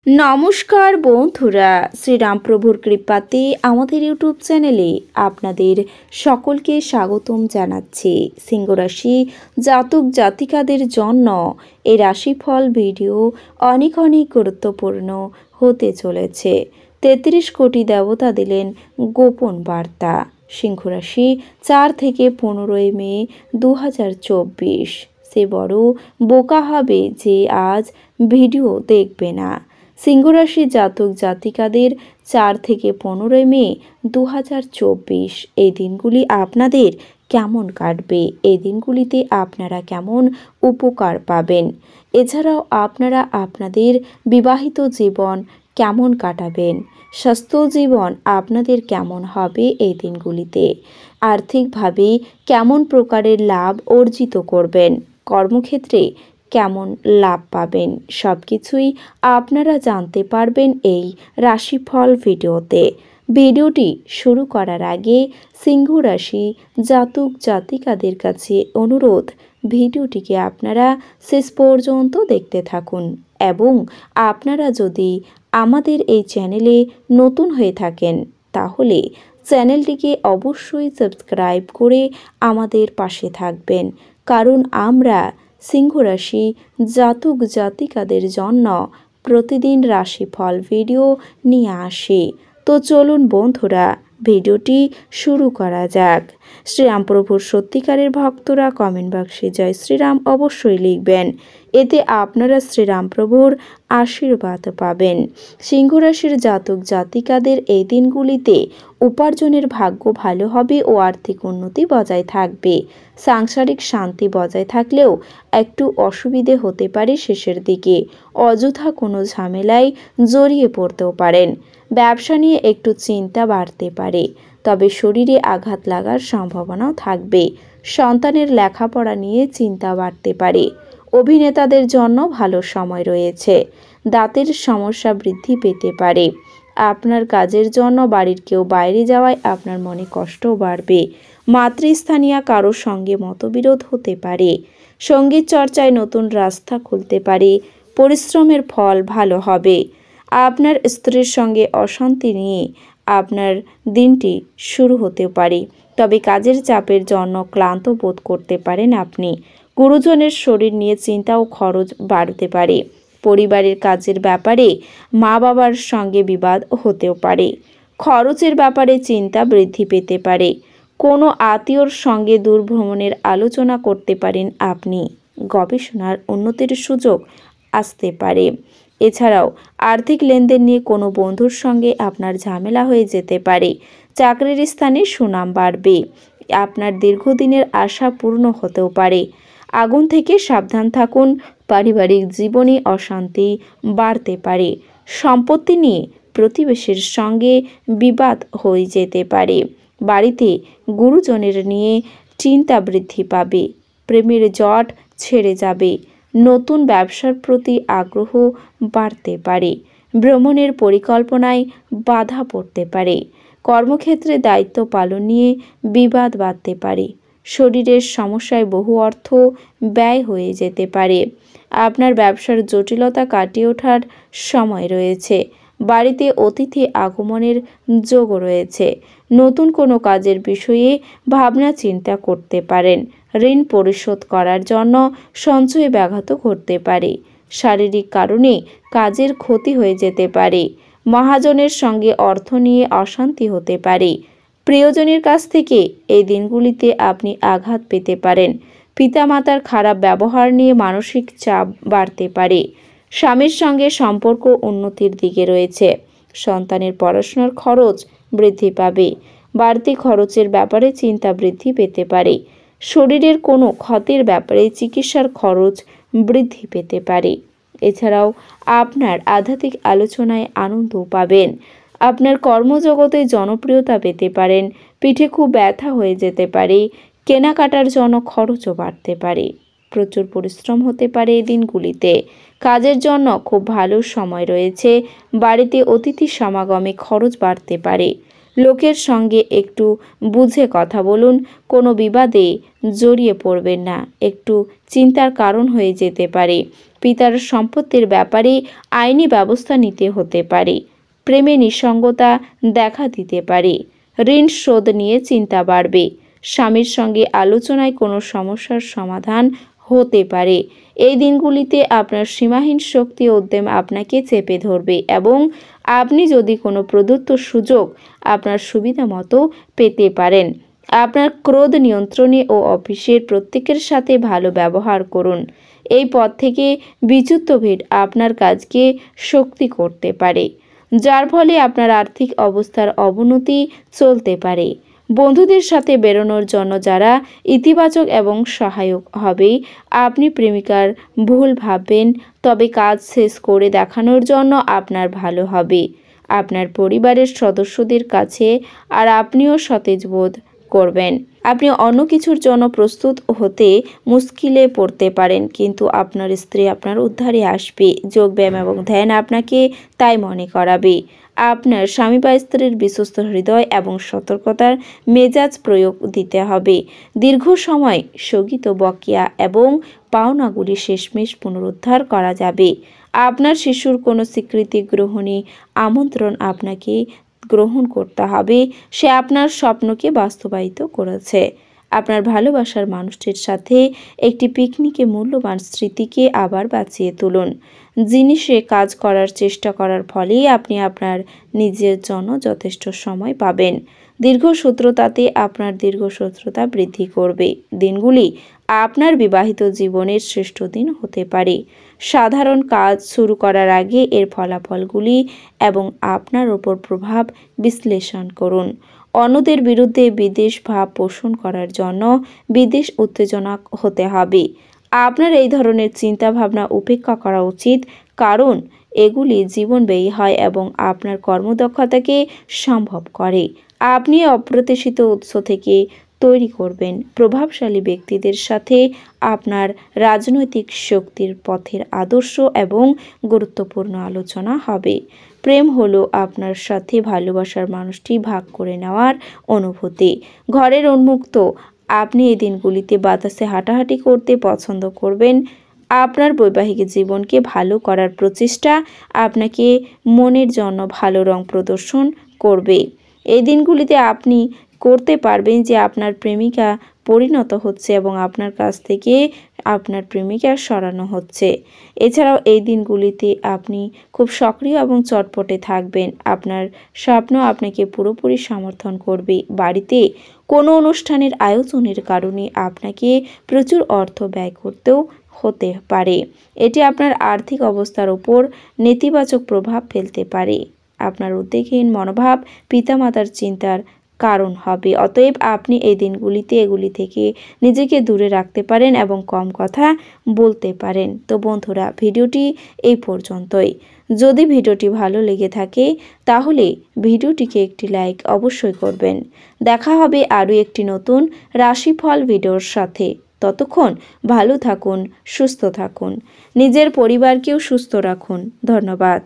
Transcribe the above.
নমস্কার বন্ধুরা, শ্রীরামপ্রভুর কৃপাতে আমাদের ইউটিউব চ্যানেলে আপনাদের সকলকে স্বাগতম জানাচ্ছি। সিংহ রাশি জাতক জাতিকাদের জন্য এই রাশিফল ভিডিও অনেক গুরুত্বপূর্ণ হতে চলেছে। 33 কোটি দেবতা দিলেন গোপন বার্তা। সিংহ রাশি 4 থেকে 15 মে 2024। সে বড় বোকা হবে যে আজ ভিডিও দেখবে না। সিংহরাশি জাতক জাতিকাদের 4 থেকে 15 মে 2024 এই দিনগুলি আপনাদের কেমন কাটবে, এই দিনগুলিতে আপনারা কেমন উপকার পাবেন, এছাড়াও আপনারা আপনাদের বিবাহিত জীবন কেমন কাটাবেন, স্বাস্থ্য জীবন আপনাদের কেমন হবে এই দিনগুলিতে, আর্থিকভাবে কেমন প্রকারের লাভ অর্জিত করবেন, কর্মক্ষেত্রে কেমন লাভ পাবেন, সব কিছুই আপনারা জানতে পারবেন এই রাশিফল ভিডিওতে। ভিডিওটি শুরু করার আগে সিংহ রাশি জাতক জাতিকাদের কাছে অনুরোধ, ভিডিওটিকে আপনারা শেষ পর্যন্ত দেখতে থাকুন এবং আপনারা যদি আমাদের এই চ্যানেলে নতুন হয়ে থাকেন তাহলে চ্যানেলটিকে অবশ্যই সাবস্ক্রাইব করে আমাদের পাশে থাকবেন, কারণ আমরা সিংহ রাশি জাতক জাতিকাদের জন্য প্রতিদিন রাশিফল ভিডিও নিয়ে আসি। তো চলুন বন্ধুরা, ভিডিওটি শুরু করা যাক। শ্রীরামপ্রভুর সত্যিকারের ভক্তরা কমেন্ট বাক্সে জয় শ্রীরাম অবশ্যই লিখবেন, এতে আপনারা শ্রীরামপ্রভুর আশীর্বাদ পাবেন। সিংহ রাশির জাতক জাতিকাদের এই দিনগুলিতে উপার্জনের ভাগ্য ভালো হবে ও আর্থিক উন্নতি বজায় থাকবে। সাংসারিক শান্তি বজায় থাকলেও একটু অসুবিধে হতে পারে শেষের দিকে, অযথা কোনো ঝামেলায় জড়িয়ে পড়তেও পারেন। ব্যবসা নিয়ে একটু চিন্তা বাড়তে পারে, তবে শরীরে আঘাত লাগার সম্ভাবনাও থাকবে। সন্তানের লেখাপড়া নিয়ে চিন্তা বাড়তে পারে। অভিনেতাদের জন্য ভালো সময় রয়েছে। দাঁতের সমস্যা বৃদ্ধি পেতে পারে। আপনার কাজের জন্য বাড়ির কেউ বাইরে যাওয়ায় আপনার মনে কষ্টও বাড়বে। মাতৃস্থানীয় কারোর সঙ্গে মতবিরোধ হতে পারে। সঙ্গীত চর্চায় নতুন রাস্তা খুলতে পারে। পরিশ্রমের ফল ভালো হবে। আপনার স্ত্রীর সঙ্গে অশান্তি নিয়ে আপনার দিনটি শুরু হতে পারে, তবে কাজের চাপের জন্য ক্লান্ত বোধ করতে পারেন আপনি। গুরুজনের শরীর নিয়ে চিন্তা ও খরচ বাড়তে পারে। পরিবারের কাজের ব্যাপারে মা বাবার সঙ্গে বিবাদ হতেও পারে। খরচের ব্যাপারে চিন্তা বৃদ্ধি পেতে পারে। কোনো আত্মীয়র সঙ্গে দূরভ্রমণের আলোচনা করতে পারেন আপনি। গবেষণার উন্নতির সুযোগ আসতে পারে। এছাড়াও আর্থিক লেনদেন নিয়ে কোনো বন্ধুর সঙ্গে আপনার ঝামেলা হয়ে যেতে পারে। চাকরির স্থানে সুনাম বাড়বে। আপনার দীর্ঘদিনের আশা পূর্ণ হতেও পারে। আগুন থেকে সাবধান থাকুন। পারিবারিক জীবনে অশান্তি বাড়তে পারে। সম্পত্তি নিয়ে প্রতিবেশীর সঙ্গে বিবাদ হয়ে যেতে পারে। বাড়িতে গুরুজনের নিয়ে চিন্তা বৃদ্ধি পাবে। প্রেমের জট ছেড়ে যাবে। নতুন ব্যবসার প্রতি আগ্রহ বাড়তে পারে। ভ্রমণের পরিকল্পনায় বাধা পড়তে পারে। কর্মক্ষেত্রে দায়িত্ব পালন নিয়ে বিবাদ বাড়তে পারে। শরীরের সমস্যায় বহু অর্থ ব্যয় হয়ে যেতে পারে। আপনার ব্যবসার জটিলতা কাটিয়ে ওঠার সময় রয়েছে। বাড়িতে অতিথি আগমনের যোগ রয়েছে। নতুন কোনো কাজের বিষয়ে ভাবনা চিন্তা করতে পারেন। ঋণ পরিশোধ করার জন্য সঞ্চয়ে ব্যাঘাত ঘটতে পারে। শারীরিক কারণে কাজের ক্ষতি হয়ে যেতে পারে। মহাজনের সঙ্গে অর্থ নিয়ে অশান্তি হতে পারে। প্রিয়জনের কাছ থেকে এই দিনগুলিতে আপনি আঘাত পেতে পারেন। পিতামাতার খারাপ ব্যবহার নিয়ে মানসিক চাপ বাড়তে পারে। স্বামীর সঙ্গে সম্পর্ক উন্নতির দিকে রয়েছে। সন্তানের পড়াশোনার খরচ বৃদ্ধি পাবে। বাড়তি খরচের ব্যাপারে চিন্তা বৃদ্ধি পেতে পারে। শরীরের কোনো ক্ষতির ব্যাপারে চিকিৎসার খরচ বৃদ্ধি পেতে পারে। এছাড়াও আপনার আধ্যাত্মিক আলোচনায় আনন্দ পাবেন। আপনার কর্মজগতে জনপ্রিয়তা পেতে পারেন। পিঠে খুব ব্যথা হয়ে যেতে পারে। কেনাকাটার জন্য খরচও বাড়তে পারে। প্রচুর পরিশ্রম হতে পারে এই দিনগুলিতে। কাজের জন্য খুব ভালো সময় রয়েছে। বাড়িতে অতিথি সমাগমে খরচ বাড়তে পারে। লোকের সঙ্গে একটু বুঝে কথা বলুন। কোনো বিবাদে জড়িয়ে পড়বেন না, একটু চিন্তার কারণ হয়ে যেতে পারে। পিতার সম্পত্তির ব্যাপারে আইনি ব্যবস্থা নিতে হতে পারে। প্রেমে নিঃসঙ্গতা দেখা দিতে পারে। ঋণ শোধ নিয়ে চিন্তা বাড়বে। স্বামীর সঙ্গে আলোচনায় কোনো সমস্যার সমাধান হতে পারে। এই দিনগুলিতে আপনার সীমাহীন শক্তি ও উদ্যম আপনাকে চেপে ধরবে এবং আপনি যদি কোনো প্রদত্ত সুযোগ আপনার সুবিধা মতো পেতে পারেন। আপনার ক্রোধ নিয়ন্ত্রণে ও অফিসের প্রত্যেকের সাথে ভালো ব্যবহার করুন। এই পথ থেকে বিচ্যুত ভেদ আপনার কাজকে শক্তি করতে পারে, যার ফলে আপনার আর্থিক অবস্থার অবনতি চলতে পারে। বন্ধুদের সাথে বেরোনোর জন্য যারা ইতিবাচক এবং সহায়ক হবে। আপনি প্রেমিকার ভুল ভাববেন, তবে কাজ শেষ করে দেখানোর জন্য আপনার ভালো হবে। আপনার পরিবারের সদস্যদের কাছে আর আপনিও সতেজ বোধ করবেন। আপনি অন্য কিছুর জন্য প্রস্তুত হতে মুশকিলে পড়তে পারেন, কিন্তু আপনার স্ত্রী আপনার উদ্ধারে আসবে। যোগব্যায়াম এবং ধ্যান আপনাকে তাই মনে করাবে। আপনার স্বামী বা স্ত্রীর বিশ্বস্ত হৃদয় এবং সতর্কতার মেজাজ প্রয়োগ দিতে হবে। দীর্ঘ সময় স্থগিত বকেয়া এবং পাওনাগুলি শেষমেশ পুনরুদ্ধার করা যাবে। আপনার শিশুর কোনো স্বীকৃতি গ্রহণী আমন্ত্রণ আপনাকে গ্রহণ করতে হবে। সে আপনার স্বপ্নকে বাস্তবায়িত করেছে। আপনার ভালোবাসার মানুষটির সাথে একটি পিকনিকে মূল্যবান স্মৃতিকে আবার বাঁচিয়ে তুলুন। জিনিসে কাজ করার চেষ্টা করার ফলেই আপনি আপনার নিজের জন্য যথেষ্ট সময় পাবেন। দীর্ঘসূত্রতাতে আপনার দীর্ঘসূত্রতা বৃদ্ধি করবে। দিনগুলি আপনার বিবাহিত জীবনের শ্রেষ্ঠ দিন হতে পারে। সাধারণ কাজ শুরু করার আগে এর ফলাফলগুলি এবং আপনার ওপর প্রভাব বিশ্লেষণ করুন। অন্যদের বিরুদ্ধে বিদ্বেষ ভাব পোষণ করার জন্য বিদ্বেষ উত্তেজনা হতে হবে। আপনার এই ধরনের চিন্তাভাবনা উপেক্ষা করা উচিত, কারণ এগুলি জীবনব্যয়ী হয় এবং আপনার কর্মদক্ষতাকে সম্ভব করে। আপনি অপ্রত্যাশিত উৎস থেকে তৈরি করবেন। প্রভাবশালী ব্যক্তিদের সাথে আপনার রাজনৈতিক শক্তির পথের আদর্শ এবং গুরুত্বপূর্ণ আলোচনা হবে। প্রেম হলো আপনার সাথে ভালোবাসার মানুষটি ভাগ করে নেওয়ার অনুভূতি। ঘরের উন্মুক্ত আপনি এই দিনগুলিতে বাতাসে হাঁটাহাঁটি করতে পছন্দ করবেন। আপনার বৈবাহিক জীবনকে ভালো করার প্রচেষ্টা আপনাকে মনের জন্য ভালো রং প্রদর্শন করবে। এই দিনগুলিতে আপনি করতে পারবেন যে আপনার প্রেমিকা পরিণত হচ্ছে এবং আপনার কাছ থেকে আপনার প্রেমিকা সরানো হচ্ছে। এছাড়াও এই দিনগুলিতে আপনি খুব সক্রিয় এবং চটপটে থাকবেন। আপনার স্বপ্ন আপনাকে পুরোপুরি সমর্থন করবে। বাড়িতে কোনো অনুষ্ঠানের আয়োজনের কারণে আপনাকে প্রচুর অর্থ ব্যয় করতেও হতে পারে। এটি আপনার আর্থিক অবস্থার উপর নেতিবাচক প্রভাব ফেলতে পারে। আপনার উদ্বেগহীন মনোভাব পিতামাতার চিন্তার কারণ হবে। অতএব আপনি এই দিনগুলিতে এগুলি থেকে নিজেকে দূরে রাখতে পারেন এবং কম কথা বলতে পারেন। তো বন্ধুরা, ভিডিওটি এই পর্যন্তই। যদি ভিডিওটি ভালো লেগে থাকে তাহলে ভিডিওটিকে একটি লাইক অবশ্যই করবেন। দেখা হবে আরও একটি নতুন রাশিফল ভিডিওর সাথে। ততক্ষণ ভালো থাকুন, সুস্থ থাকুন, নিজের পরিবারকেও সুস্থ রাখুন। ধন্যবাদ।